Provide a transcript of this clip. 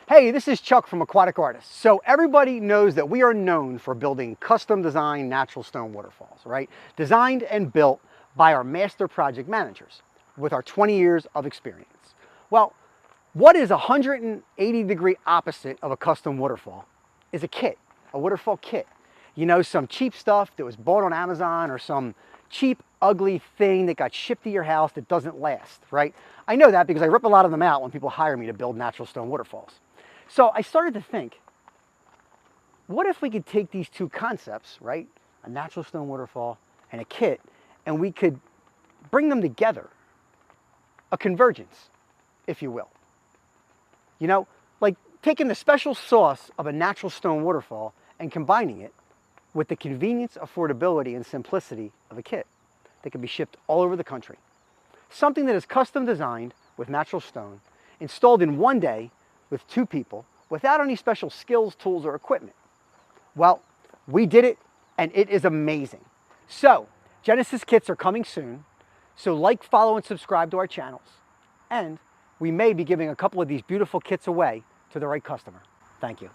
Hey, this is Chuck from Aquatic Artists. So everybody knows that we are known for building custom designed natural stone waterfalls, right? Designed and built by our master project managers with our 20 years of experience. Well, what is a 180-degree opposite of a custom waterfall is a kit, a waterfall kit. You know, some cheap stuff that was bought on Amazon or some cheap, ugly thing that got shipped to your house that doesn't last, right? I know that because I rip a lot of them out when people hire me to build natural stone waterfalls. So I started to think, what if we could take these two concepts, right? A natural stone waterfall and a kit, and we could bring them together, a convergence, if you will. You know, like taking the special sauce of a natural stone waterfall and combining it with the convenience, affordability, and simplicity of a kit that can be shipped all over the country. Something that is custom designed with natural stone, installed in one day with two people without any special skills, tools, or equipment. Well, we did it, and it is amazing. So, Genesis kits are coming soon, so like, follow, and subscribe to our channels. And we may be giving a couple of these beautiful kits away to the right customer. Thank you.